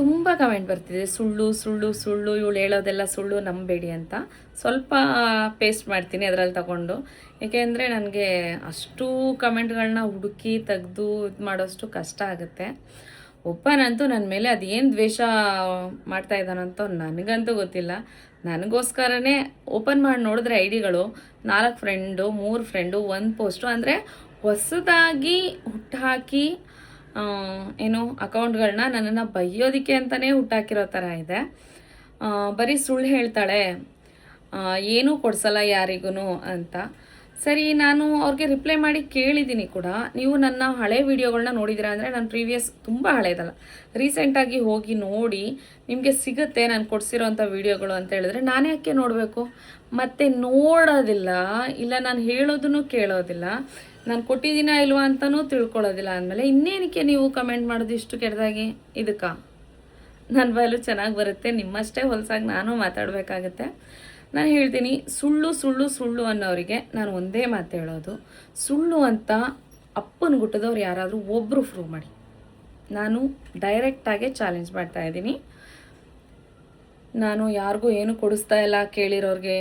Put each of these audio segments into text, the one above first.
ತುಂಬ ಕಮೆಂಟ್ ಬರ್ತಿದೆ, ಸುಳ್ಳು ಸುಳ್ಳು ಸುಳ್ಳು, ಇವಳು ಹೇಳೋದೆಲ್ಲ ಸುಳ್ಳು, ನಂಬೇಡಿ ಅಂತ. ಸ್ವಲ್ಪ ಪೇಸ್ಟ್ ಮಾಡ್ತೀನಿ ಅದರಲ್ಲಿ ತಗೊಂಡು, ಏಕೆಂದರೆ ನನಗೆ ಅಷ್ಟು ಕಮೆಂಟ್ಗಳನ್ನ ಹುಡುಕಿ ತೆಗೆದು ಇದು ಮಾಡೋಷ್ಟು ಕಷ್ಟ ಆಗುತ್ತೆ. ಒಬ್ಬನಂತೂ ನನ್ನ ಮೇಲೆ ಅದೇನು ದ್ವೇಷ ಮಾಡ್ತಾ ಇದ್ದಾನಂತೋ ನನಗಂತೂ ಗೊತ್ತಿಲ್ಲ. ನನಗೋಸ್ಕರನೇ ಓಪನ್ ಮಾಡಿ ನೋಡಿದ್ರೆ ಐಡಿಗಳು 4 ಫ್ರೆಂಡು, 3 ಫ್ರೆಂಡು, 1 ಪೋಸ್ಟು, ಅಂದರೆ ಹೊಸದಾಗಿ ಹುಟ್ಟುಹಾಕಿ ಏನು ಅಕೌಂಟ್ಗಳನ್ನ ನನ್ನನ್ನು ಬೈಯೋದಕ್ಕೆ ಅಂತಲೇ ಹುಟ್ಟಾಕಿರೋ ಥರ ಇದೆ. ಬರೀ ಸುಳ್ಳು ಹೇಳ್ತಾಳೆ, ಏನೂ ಕೊಡಿಸಲ್ಲ ಯಾರಿಗೂ ಅಂತ. ಸರಿ, ನಾನು ಅವ್ರಿಗೆ ರಿಪ್ಲೈ ಮಾಡಿ ಕೇಳಿದ್ದೀನಿ ಕೂಡ. ನೀವು ನನ್ನ ಹಳೆ ವೀಡಿಯೋಗಳನ್ನ ನೋಡಿದ್ದೀರಾ ಅಂದರೆ, ನಾನು ಪ್ರೀವಿಯಸ್ ತುಂಬ ಹಳೇದಲ್ಲ, ರೀಸೆಂಟಾಗಿ ಹೋಗಿ ನೋಡಿ ನಿಮಗೆ ಸಿಗುತ್ತೆ ನಾನು ಕೊಡಿಸಿರೋಂಥ ವೀಡಿಯೋಗಳು ಅಂತ ಹೇಳಿದ್ರೆ ನಾನು ಯಾಕೆ ನೋಡಬೇಕು? ಮತ್ತು ನೋಡೋದಿಲ್ಲ, ಇಲ್ಲ ನಾನು ಹೇಳೋದನ್ನು ಕೇಳೋದಿಲ್ಲ, ನಾನು ಕೊಟ್ಟಿದ್ದೀನ ಇಲ್ವಾ ಅಂತಲೂ ತಿಳ್ಕೊಳ್ಳೋದಿಲ್ಲ ಅಂದಮೇಲೆ ಇನ್ನೇನಕ್ಕೆ ನೀವು ಕಮೆಂಟ್ ಮಾಡೋದು ಇಷ್ಟು ಕೆಟ್ಟದಾಗಿ? ಇದಕ್ಕೆ ನನ್ನ ಬಾಯಲ್ಲೂ ಚೆನ್ನಾಗಿ ಬರುತ್ತೆ, ನಿಮ್ಮಷ್ಟೇ ಹೊಲಸಾಗಿ ನಾನು ಮಾತಾಡಬೇಕಾಗತ್ತೆ. ನಾನು ಹೇಳ್ತೀನಿ, ಸುಳ್ಳು ಸುಳ್ಳು ಸುಳ್ಳು ಅನ್ನೋರಿಗೆ ನಾನು ಒಂದೇ ಮಾತು ಹೇಳೋದು, ಸುಳ್ಳು ಅಂತ ಅಪ್ಪನ ಗುಟ್ಟದವ್ರು ಯಾರಾದರೂ ಒಬ್ಬರು ಪ್ರೂವ್ ಮಾಡಿ. ನಾನು ಡೈರೆಕ್ಟಾಗೆ ಚಾಲೆಂಜ್ ಮಾಡ್ತಾಯಿದ್ದೀನಿ. ನಾನು ಯಾರಿಗೂ ಏನು ಕೊಡಿಸ್ತಾ ಇಲ್ಲ ಕೇಳಿರೋರಿಗೆ.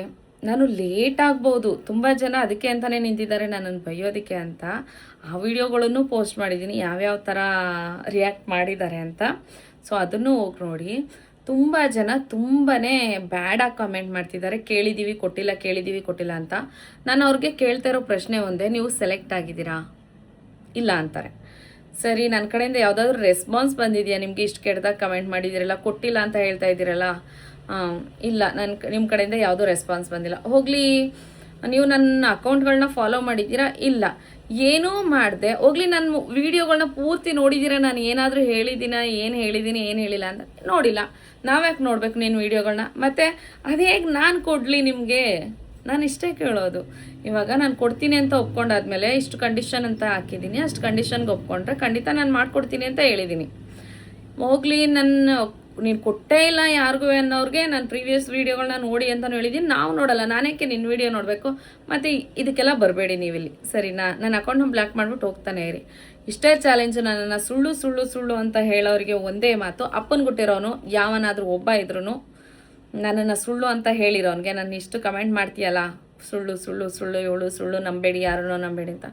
ನಾನು ಲೇಟ್ ಆಗ್ಬೋದು, ತುಂಬ ಜನ ಅದಕ್ಕೆ ಅಂತಲೇ ನಿಂತಿದ್ದಾರೆ ನನ್ನನ್ನು ಬೈಯೋದಕ್ಕೆ ಅಂತ. ಆ ವಿಡಿಯೋಗಳನ್ನು ಪೋಸ್ಟ್ ಮಾಡಿದ್ದೀನಿ, ಯಾವ್ಯಾವ ಥರ ರಿಯಾಕ್ಟ್ ಮಾಡಿದ್ದಾರೆ ಅಂತ. ಸೊ ಅದನ್ನು ಹೋಗಿ ನೋಡಿ. ತುಂಬ ಜನ ತುಂಬಾ ಬ್ಯಾಡಾಗಿ ಕಮೆಂಟ್ ಮಾಡ್ತಿದ್ದಾರೆ, ಕೇಳಿದ್ದೀವಿ ಕೊಟ್ಟಿಲ್ಲ, ಕೇಳಿದ್ದೀವಿ ಕೊಟ್ಟಿಲ್ಲ ಅಂತ. ನಾನು ಅವ್ರಿಗೆ ಕೇಳ್ತಾ ಇರೋ ಪ್ರಶ್ನೆ ಒಂದೇ, ನೀವು ಸೆಲೆಕ್ಟ್ ಆಗಿದ್ದೀರಾ? ಇಲ್ಲ ಅಂತಾರೆ. ಸರಿ, ನನ್ನ ಕಡೆಯಿಂದ ಯಾವುದಾದ್ರೂ ರೆಸ್ಪಾನ್ಸ್ ಬಂದಿದೆಯಾ? ನಿಮಗೆ ಇಷ್ಟು ಕೆಟ್ಟದಾಗ ಕಮೆಂಟ್ ಮಾಡಿದ್ದೀರಲ್ಲ, ಕೊಟ್ಟಿಲ್ಲ ಅಂತ ಹೇಳ್ತಾ ಇದ್ದೀರಲ್ಲ. ಇಲ್ಲ, ನಿಮ್ಮ ಕಡೆಯಿಂದ ಯಾವುದೂ ರೆಸ್ಪಾನ್ಸ್ ಬಂದಿಲ್ಲ. ಹೋಗಲಿ, ನೀವು ನನ್ನ ಅಕೌಂಟ್ಗಳನ್ನ ಫಾಲೋ ಮಾಡಿದ್ದೀರಾ? ಇಲ್ಲ, ಏನೂ ಮಾಡಿದೆ. ಹೋಗಲಿ, ನನ್ನ ವೀಡಿಯೋಗಳನ್ನ ಪೂರ್ತಿ ನೋಡಿದ್ದೀರಾ? ನಾನು ಏನಾದರೂ ಹೇಳಿದ್ದೀನ, ಏನು ಹೇಳಿದ್ದೀನಿ, ಏನು ಹೇಳಿಲ್ಲ ಅಂತ? ನೋಡಿಲ್ಲ. ನಾವ್ಯಾಕೆ ನೋಡಬೇಕು ನಿನ್ನ ವೀಡಿಯೋಗಳನ್ನ? ಮತ್ತು ಅದು ಹೇಗೆ ನಾನು ಕೊಡಲಿ ನಿಮಗೆ? ನಾನು ಇಷ್ಟೇ ಕೇಳೋದು. ಇವಾಗ ನಾನು ಕೊಡ್ತೀನಿ ಅಂತ ಒಪ್ಕೊಂಡಾದ್ಮೇಲೆ ಇಷ್ಟು ಕಂಡೀಷನ್ ಅಂತ ಹಾಕಿದ್ದೀನಿ, ಅಷ್ಟು ಕಂಡೀಷನ್ಗೆ ಒಪ್ಕೊಂಡ್ರೆ ಖಂಡಿತ ನಾನು ಮಾಡಿಕೊಡ್ತೀನಿ ಅಂತ ಹೇಳಿದ್ದೀನಿ. ಹೋಗಲಿ, ನೀನು ಕೊಟ್ಟೇ ಇಲ್ಲ ಯಾರಿಗೂ ಅನ್ನೋರಿಗೆ ನಾನು ಪ್ರೀವಿಯಸ್ ವೀಡಿಯೋಗಳನ್ನ ನೋಡಿ ಅಂತಲೂ ಹೇಳಿದ್ದೀನಿ. ನಾವು ನೋಡಲ್ಲ, ನಾನೇಕೆ ನಿನ್ನ ವೀಡಿಯೋ ನೋಡಬೇಕು? ಮತ್ತು ಇದಕ್ಕೆಲ್ಲ ಬರಬೇಡಿ ನೀವಿಲ್ಲಿ, ಸರಿನಾ? ನನ್ನ ಅಕೌಂಟ್ನ ಬ್ಲಾಕ್ ಮಾಡಿಬಿಟ್ಟು ಹೋಗ್ತಾನೆ ಇರಿ. ಇಷ್ಟೇ ಚಾಲೆಂಜು. ನನ್ನನ್ನು ಸುಳ್ಳು ಸುಳ್ಳು ಸುಳ್ಳು ಅಂತ ಹೇಳೋರಿಗೆ ಒಂದೇ ಮಾತು, ಅಪ್ಪನ ಗುಟ್ಟಿರೋನು ಯಾವನಾದರೂ ಒಬ್ಬ ಇದ್ರೂ ನನ್ನನ್ನು ಸುಳ್ಳು ಅಂತ ಹೇಳಿರೋನಿಗೆ ನಾನು ಇಷ್ಟು ಕಮೆಂಟ್ ಮಾಡ್ತೀಯಲ್ಲ, ಸುಳ್ಳು ಸುಳ್ಳು ಸುಳ್ಳು, ಇವಳು ಸುಳ್ಳು, ನಂಬೇಡಿ, ಯಾರನ್ನೋ ನಂಬೇಡಿ ಅಂತ.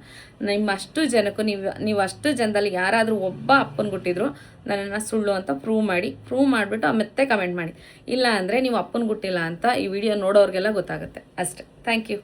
ನಿಮ್ಮಷ್ಟು ಜನಕ್ಕೂ ನೀವು ಅಷ್ಟು ಜನದಲ್ಲಿ ಯಾರಾದರೂ ಒಬ್ಬ ಅಪ್ಪನ ಗುಟ್ಟಿದ್ರು ನನ್ನನ್ನು ಸುಳ್ಳು ಅಂತ ಪ್ರೂವ್ ಮಾಡಿಬಿಟ್ಟು ಮತ್ತೆ ಕಮೆಂಟ್ ಮಾಡಿ. ಇಲ್ಲ ಅಂದರೆ ನೀವು ಅಪ್ಪನ ಗುಟ್ಟಿಲ್ಲ ಅಂತ ಈ ವಿಡಿಯೋ ನೋಡೋರಿಗೆಲ್ಲ ಗೊತ್ತಾಗುತ್ತೆ ಅಷ್ಟೇ. Thank you.